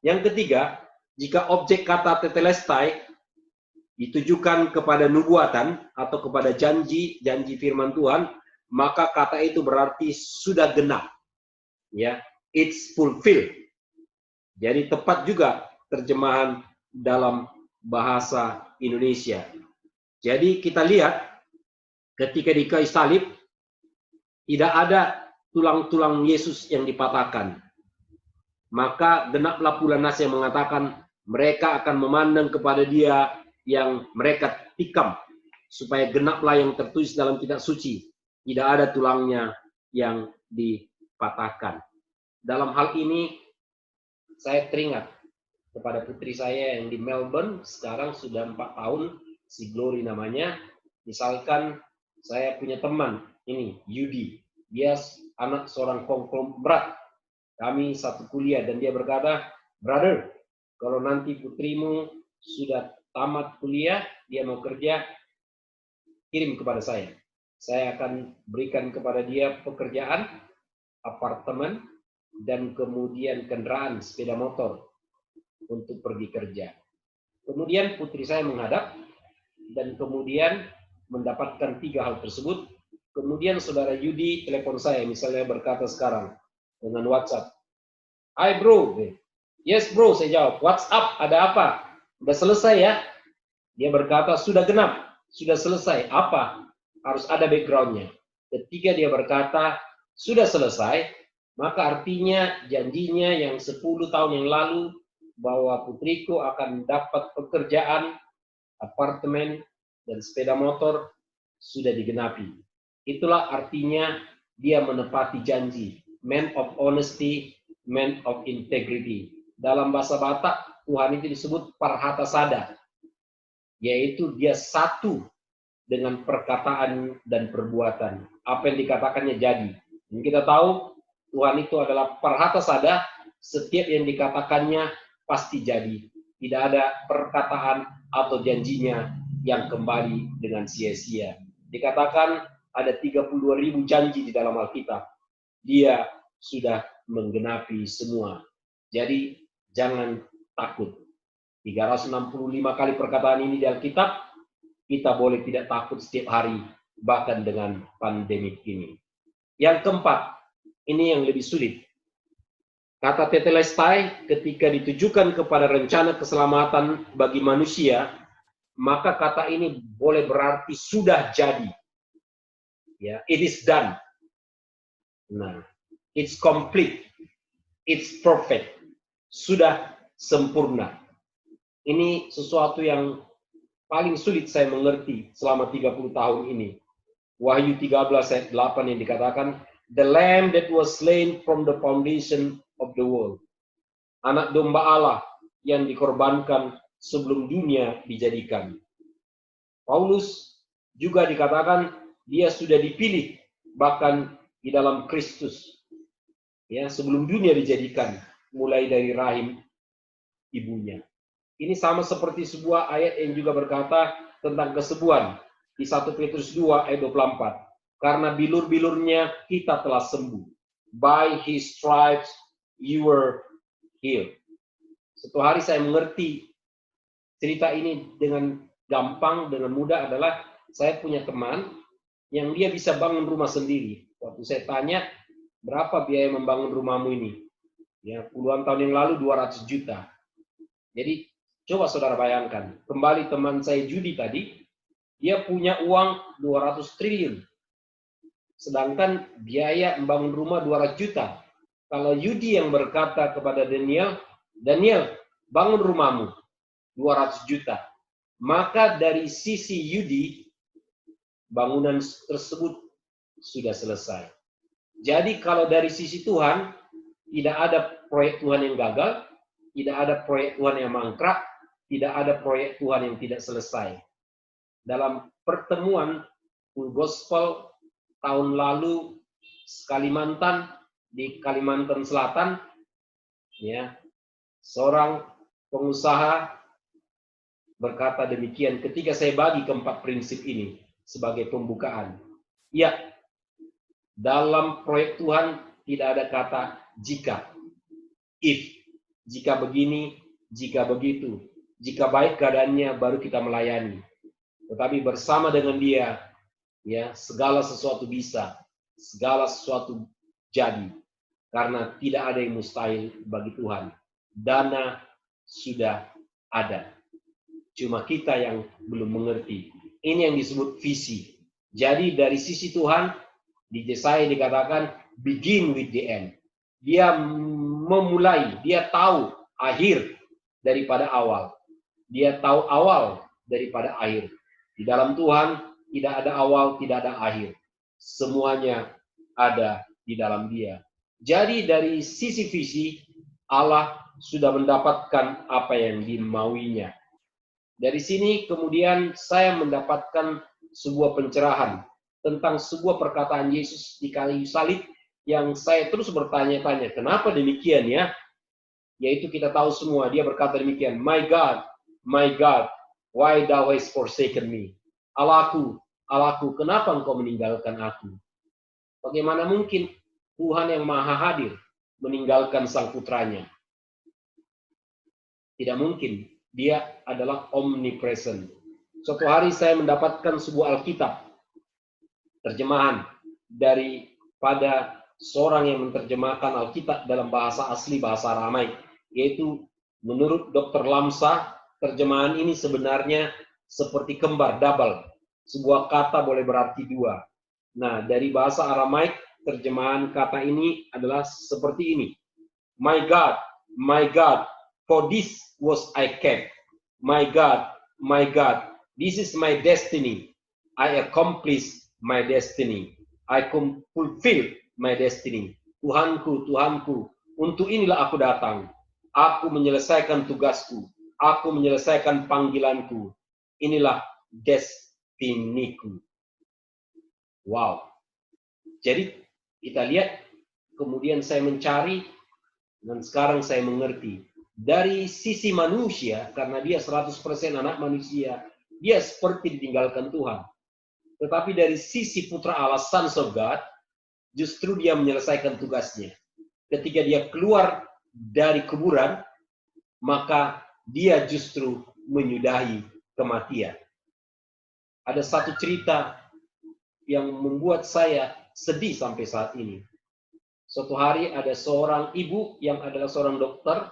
Yang ketiga, jika objek kata tetelestai ditujukan kepada nubuatan atau kepada janji firman Tuhan, maka kata itu berarti sudah genap. Ya, it's fulfilled. Jadi tepat juga terjemahan dalam bahasa Indonesia. Jadi kita lihat ketika di kayu salib tidak ada tulang-tulang Yesus yang dipatahkan. Maka genaplah pula nas yang mengatakan mereka akan memandang kepada Dia yang mereka tikam, supaya genaplah yang tertulis dalam kitab suci, tidak ada tulangnya yang dipatahkan. Dalam hal ini saya teringat kepada putri saya yang di Melbourne, sekarang sudah 4 tahun, si Glory namanya. Misalkan saya punya teman, ini Yudi, dia anak seorang konglomerat, kami satu kuliah, dan dia berkata, brother, kalau nanti putrimu sudah tamat kuliah, dia mau kerja, kirim kepada saya. Saya akan berikan kepada dia pekerjaan, apartemen, dan kemudian kendaraan sepeda motor untuk pergi kerja. Kemudian putri saya menghadap dan kemudian mendapatkan 3 hal tersebut. Kemudian saudara Yudi telepon saya, misalnya berkata sekarang dengan WhatsApp, "Hai bro." "Yes bro," saya jawab. "What's up? Ada apa? Udah selesai ya?" Dia berkata, "Sudah genap, sudah selesai." Apa? Harus ada backgroundnya. Ketika dia berkata, "Sudah selesai," maka artinya janjinya yang 10 tahun yang lalu bahwa putriku akan dapat pekerjaan, apartemen, dan sepeda motor sudah digenapi. Itulah artinya dia menepati janji. Man of honesty, man of integrity. Dalam bahasa Batak, Tuhan itu disebut parhatasada, yaitu dia satu dengan perkataan dan perbuatan. Apa yang dikatakannya jadi. Dan kita tahu Tuhan itu adalah parhatasada, setiap yang dikatakannya pasti jadi. Tidak ada perkataan atau janjinya yang kembali dengan sia-sia. Dikatakan ada 32.000 janji di dalam Alkitab. Dia sudah menggenapi semua. Jadi jangan takut. 365 kali perkataan ini di Alkitab, kita boleh tidak takut setiap hari, bahkan dengan pandemi ini. Yang keempat, ini yang lebih sulit. Kata tetelestai ketika ditujukan kepada rencana keselamatan bagi manusia, maka kata ini boleh berarti sudah jadi. Ya, it is done. Nah, it's complete. It's perfect. Sudah sempurna. Ini sesuatu yang paling sulit saya mengerti selama 30 tahun ini. Wahyu 13 ayat 8 yang dikatakan, "The lamb that was slain from the foundation of the world." Anak domba Allah yang dikorbankan sebelum dunia dijadikan. Paulus juga dikatakan dia sudah dipilih bahkan di dalam Kristus. Ya, sebelum dunia dijadikan, mulai dari rahim ibunya. Ini sama seperti sebuah ayat yang juga berkata tentang kesembuhan di 1 Petrus 2 ayat 24. Karena bilur-bilurnya kita telah sembuh. By his stripes you were healed. Satu hari saya mengerti cerita ini dengan gampang, dengan mudah adalah saya punya teman yang dia bisa bangun rumah sendiri. Waktu saya tanya, berapa biaya membangun rumahmu ini? Ya, puluhan tahun yang lalu 200 juta. Jadi coba saudara bayangkan, kembali teman saya Judi tadi, dia punya uang 200 triliun. Sedangkan biaya membangun rumah 200 juta. Kalau Yudi yang berkata kepada Daniel, "Daniel, bangun rumahmu 200 juta." Maka dari sisi Yudi, bangunan tersebut sudah selesai. Jadi kalau dari sisi Tuhan, tidak ada proyek Tuhan yang gagal, tidak ada proyek Tuhan yang mangkrak, tidak ada proyek Tuhan yang tidak selesai. Dalam pertemuan Full Gospel tahun lalu di Kalimantan Selatan, ya, seorang pengusaha berkata demikian ketika saya bagi keempat prinsip ini sebagai pembukaan. Ya, dalam proyek Tuhan tidak ada kata jika, if. jika begini, jika begitu, jika baik keadaannya baru kita melayani. Tetapi bersama dengan Dia, ya, segala sesuatu bisa, segala sesuatu jadi, karena tidak ada yang mustahil bagi Tuhan. Dana sudah ada, cuma kita yang belum mengerti. Ini yang disebut visi. Jadi dari sisi Tuhan, di Yesaya dikatakan begin with the end. Dia memulai, dia tahu akhir daripada awal. Dia tahu awal daripada akhir. Di dalam Tuhan tidak ada awal, tidak ada akhir. Semuanya ada di dalam Dia. Jadi dari sisi visi, Allah sudah mendapatkan apa yang dimauinya. Dari sini kemudian saya mendapatkan sebuah pencerahan tentang sebuah perkataan Yesus di kayu salib yang saya terus bertanya-tanya, kenapa demikian ya? Yaitu kita tahu semua, dia berkata demikian, my God, why thou hast forsaken me? Allahku, Allahku, kenapa engkau meninggalkan aku? Bagaimana mungkin Tuhan yang maha hadir meninggalkan sang putranya? Tidak mungkin, dia adalah omnipresent. Suatu hari saya mendapatkan sebuah Alkitab, terjemahan daripada seorang yang menerjemahkan Alkitab dalam bahasa asli, bahasa Aramaik, yaitu menurut Dr. Lamsa, terjemahan ini sebenarnya seperti kembar, double. Sebuah kata boleh berarti dua. Nah, dari bahasa Aramaik, terjemahan kata ini adalah seperti ini. My God, for this was I kept. My God, this is my destiny. I accomplish my destiny. I fulfill my destiny. Tuhanku, untuk inilah aku datang. Aku menyelesaikan tugasku. Aku menyelesaikan panggilanku. Inilah destiniku. Wow. Jadi kita lihat, kemudian saya mencari, dan sekarang saya mengerti. Dari sisi manusia, karena dia 100% anak manusia, dia seperti ditinggalkan Tuhan. Tetapi dari sisi putra Allah, Sons of God, justru dia menyelesaikan tugasnya. Ketika dia keluar dari kuburan, maka dia justru menyudahi kematian. Ada satu cerita yang membuat saya sedih sampai saat ini. Suatu hari ada seorang ibu yang adalah seorang dokter,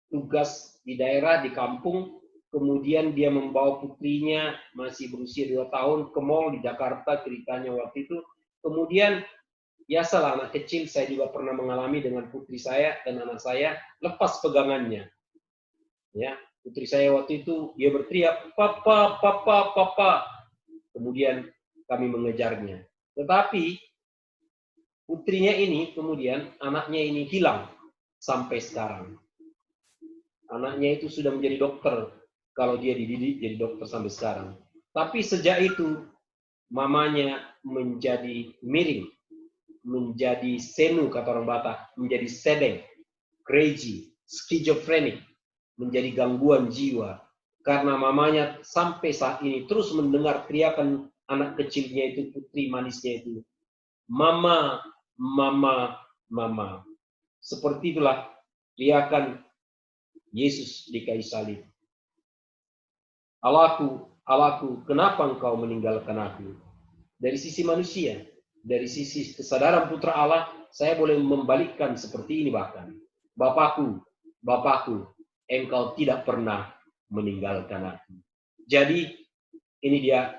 tugas di daerah, di kampung, kemudian dia membawa putrinya masih berusia 2 tahun ke mall di Jakarta, ceritanya waktu itu. Kemudian, biasalah anak kecil, saya juga pernah mengalami dengan putri saya dan anak saya, lepas pegangannya. Ya, putri saya waktu itu, dia berteriak, papa, papa, papa. Kemudian kami mengejarnya. Tetapi, putrinya ini, kemudian anaknya ini hilang sampai sekarang. Anaknya itu sudah menjadi dokter, kalau dia dididik jadi dokter sampai sekarang. Tapi sejak itu, mamanya menjadi miring, menjadi senu, kata orang Batak, menjadi sedeng, crazy, schizophrenic, menjadi gangguan jiwa. Karena mamanya sampai saat ini terus mendengar teriakan anak kecilnya itu, putri manisnya itu, mama, mama, mama. Seperti itulah teriakan Yesus di kayu salib. Allahku, Allahku, kenapa engkau meninggalkan aku? Dari sisi manusia, dari sisi kesadaran putra Allah, saya boleh membalikkan seperti ini bahkan. Bapakku, Bapakku, engkau tidak pernah meninggalkan aku. Jadi, ini dia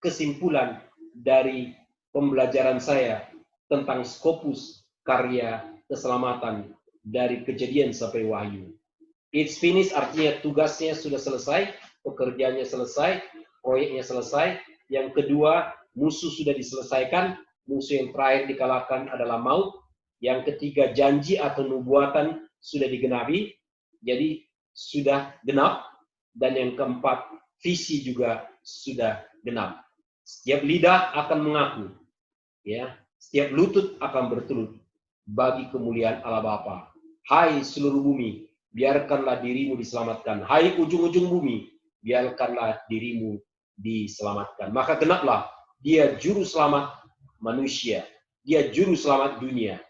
kesimpulan dari pembelajaran saya tentang Skopus, karya keselamatan dari Kejadian sampai Wahyu. It's finished artinya tugasnya sudah selesai, pekerjaannya selesai, proyeknya selesai. Yang kedua, musuh sudah diselesaikan, musuh yang terakhir dikalahkan adalah maut. Yang ketiga, janji atau nubuatan sudah digenapi, jadi sudah genap. Dan yang keempat, visi juga sudah genap. Setiap lidah akan mengaku, ya, setiap lutut akan bertelut bagi kemuliaan Allah Bapa. Hai seluruh bumi, biarkanlah dirimu diselamatkan. Hai ujung-ujung bumi, biarkanlah dirimu diselamatkan. Maka genaplah, dia juru selamat manusia. Dia juru selamat dunia.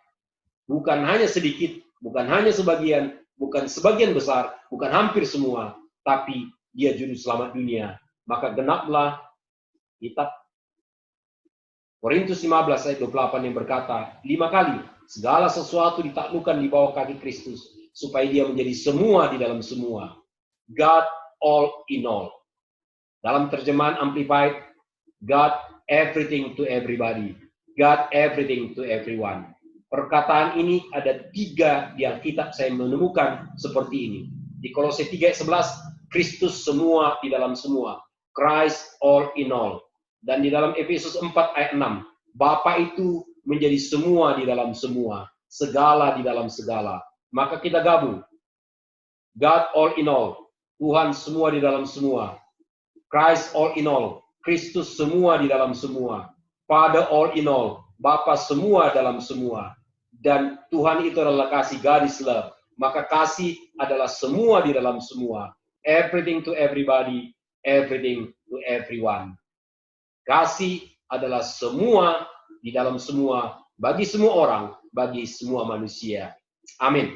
Bukan hanya sedikit, bukan hanya sebagian, bukan sebagian besar, bukan hampir semua, tapi dia juru selamat dunia. Maka genaplah kitab Korintus 15 ayat 28 yang berkata, 5 kali segala sesuatu ditaklukkan di bawah kaki Kristus, supaya dia menjadi semua di dalam semua. God all in all. Dalam terjemahan Amplified, God everything to everybody. God everything to everyone. Perkataan ini ada 3 di Alkitab saya menemukan seperti ini. Di Kolose 3 ayat 11, Kristus semua di dalam semua. Christ all in all. Dan di dalam Efesus 4 ayat 6, Bapa itu menjadi semua di dalam semua, segala di dalam segala. Maka kita gabung. God all in all, Tuhan semua di dalam semua. Christ all in all, Kristus semua di dalam semua. Father all in all, Bapa semua dalam semua. Dan Tuhan itu adalah kasih, God is love. Maka kasih adalah semua di dalam semua. Everything to everybody, everything to everyone. Kasih adalah semua di dalam semua, bagi semua orang, bagi semua manusia. Amin.